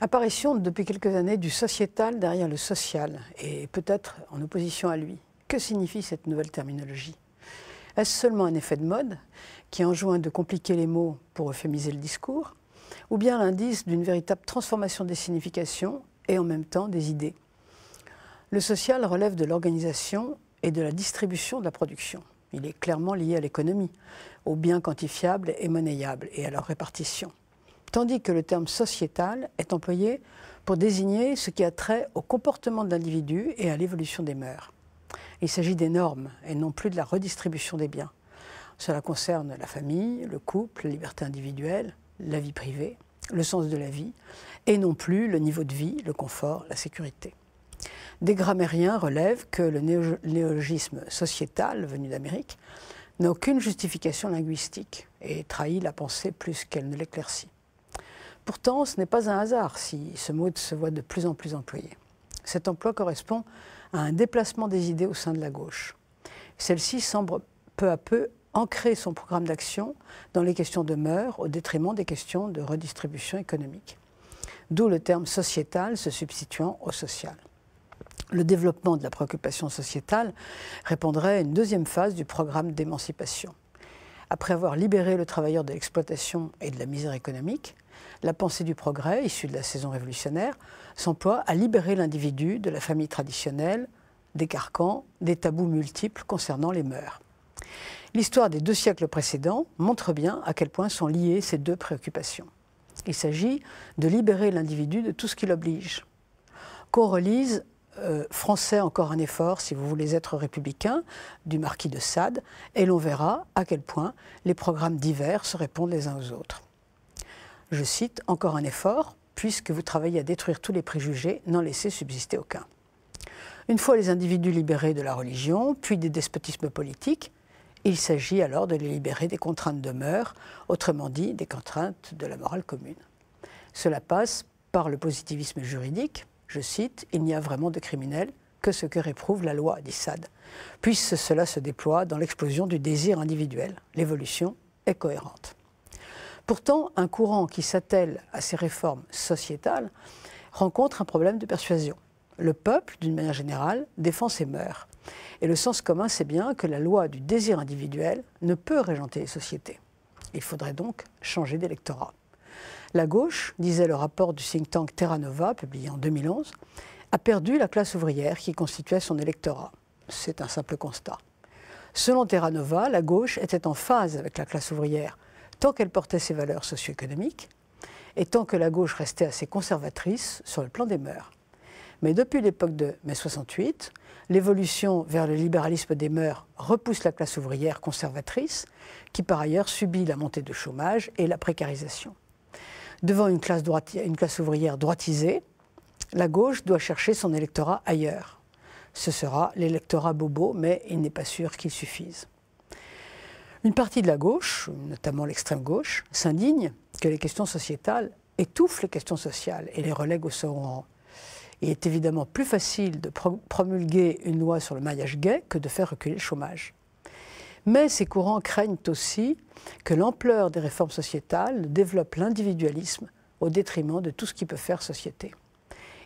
Apparition depuis quelques années du sociétal derrière le social, et peut-être en opposition à lui. Que signifie cette nouvelle terminologie? Est-ce seulement un effet de mode qui enjoint de compliquer les mots pour euphémiser le discours, ou bien l'indice d'une véritable transformation des significations et en même temps des idées? Le social relève de l'organisation et de la distribution de la production. Il est clairement lié à l'économie, aux biens quantifiables et monnayables et à leur répartition. Tandis que le terme sociétal est employé pour désigner ce qui a trait au comportement de l'individu et à l'évolution des mœurs. Il s'agit des normes et non plus de la redistribution des biens. Cela concerne la famille, le couple, la liberté individuelle, la vie privée, le sens de la vie, et non plus le niveau de vie, le confort, la sécurité. Des grammairiens relèvent que le néologisme sociétal, venu d'Amérique, n'a aucune justification linguistique et trahit la pensée plus qu'elle ne l'éclaircit. Pourtant, ce n'est pas un hasard si ce mot se voit de plus en plus employé. Cet emploi correspond à un déplacement des idées au sein de la gauche. Celle-ci semble peu à peu ancrer son programme d'action dans les questions de mœurs au détriment des questions de redistribution économique. D'où le terme sociétal se substituant au social. Le développement de la préoccupation sociétale répondrait à une deuxième phase du programme d'émancipation. Après avoir libéré le travailleur de l'exploitation et de la misère économique, la pensée du progrès, issue de la saison révolutionnaire, s'emploie à libérer l'individu de la famille traditionnelle, des carcans, des tabous multiples concernant les mœurs. L'histoire des 2 siècles précédents montre bien à quel point sont liées ces deux préoccupations. Il s'agit de libérer l'individu de tout ce qui l'oblige. Qu'on relise Français encore un effort si vous voulez être républicain, du marquis de Sade, et l'on verra à quel point les programmes divers se répondent les uns aux autres. Je cite « Encore un effort, puisque vous travaillez à détruire tous les préjugés, n'en laissez subsister aucun ». Une fois les individus libérés de la religion, puis des despotismes politiques, il s'agit alors de les libérer des contraintes de mœurs, autrement dit des contraintes de la morale commune. Cela passe par le positivisme juridique. Je cite, « Il n'y a vraiment de criminel que ce que réprouve la loi », dit Sade, puisque cela se déploie dans l'explosion du désir individuel. L'évolution est cohérente. Pourtant, un courant qui s'attelle à ces réformes sociétales rencontre un problème de persuasion. Le peuple, d'une manière générale, défend ses mœurs. Et le sens commun sait bien que la loi du désir individuel ne peut régenter les sociétés. Il faudrait donc changer d'électorat. La gauche, disait le rapport du think tank Terra Nova, publié en 2011, a perdu la classe ouvrière qui constituait son électorat. C'est un simple constat. Selon Terra Nova, la gauche était en phase avec la classe ouvrière tant qu'elle portait ses valeurs socio-économiques et tant que la gauche restait assez conservatrice sur le plan des mœurs. Mais depuis l'époque de mai 68, l'évolution vers le libéralisme des mœurs repousse la classe ouvrière conservatrice, qui par ailleurs subit la montée du chômage et la précarisation. Devant une classe ouvrière droitisée, la gauche doit chercher son électorat ailleurs. Ce sera l'électorat bobo, mais il n'est pas sûr qu'il suffise. Une partie de la gauche, notamment l'extrême gauche, s'indigne que les questions sociétales étouffent les questions sociales et les relèguent au second rang. Il est évidemment plus facile de promulguer une loi sur le mariage gay que de faire reculer le chômage. Mais ces courants craignent aussi que l'ampleur des réformes sociétales développe l'individualisme au détriment de tout ce qui peut faire société.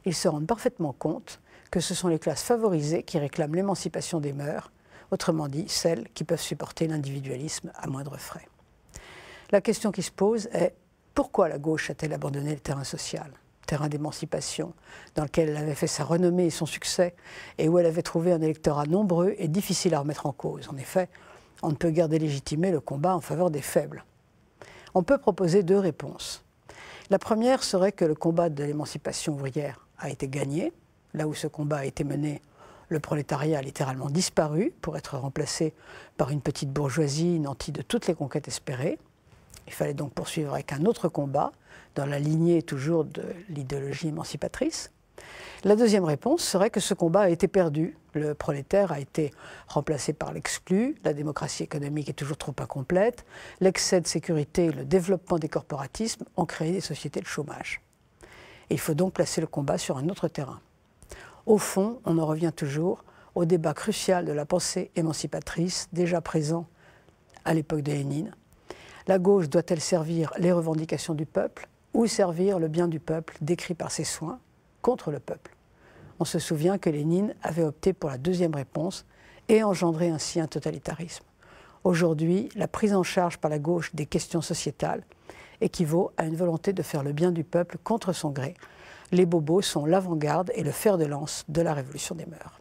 Ils se rendent parfaitement compte que ce sont les classes favorisées qui réclament l'émancipation des mœurs, autrement dit celles qui peuvent supporter l'individualisme à moindre frais. La question qui se pose est pourquoi la gauche a-t-elle abandonné le terrain social, terrain d'émancipation, dans lequel elle avait fait sa renommée et son succès, et où elle avait trouvé un électorat nombreux et difficile à remettre en cause. En effet, on ne peut guère délégitimer le combat en faveur des faibles. On peut proposer 2 réponses. La première serait que le combat de l'émancipation ouvrière a été gagné. Là où ce combat a été mené, le prolétariat a littéralement disparu pour être remplacé par une petite bourgeoisie nantie de toutes les conquêtes espérées. Il fallait donc poursuivre avec un autre combat, dans la lignée toujours de l'idéologie émancipatrice. La deuxième réponse serait que ce combat a été perdu. Le prolétaire a été remplacé par l'exclu, la démocratie économique est toujours trop incomplète, l'excès de sécurité et le développement des corporatismes ont créé des sociétés de chômage. Il faut donc placer le combat sur un autre terrain. Au fond, on en revient toujours au débat crucial de la pensée émancipatrice, déjà présent à l'époque de Lénine. La gauche doit-elle servir les revendications du peuple ou servir le bien du peuple décrit par ses soins contre le peuple. On se souvient que Lénine avait opté pour la deuxième réponse et engendré ainsi un totalitarisme. Aujourd'hui, la prise en charge par la gauche des questions sociétales équivaut à une volonté de faire le bien du peuple contre son gré. Les bobos sont l'avant-garde et le fer de lance de la révolution des mœurs.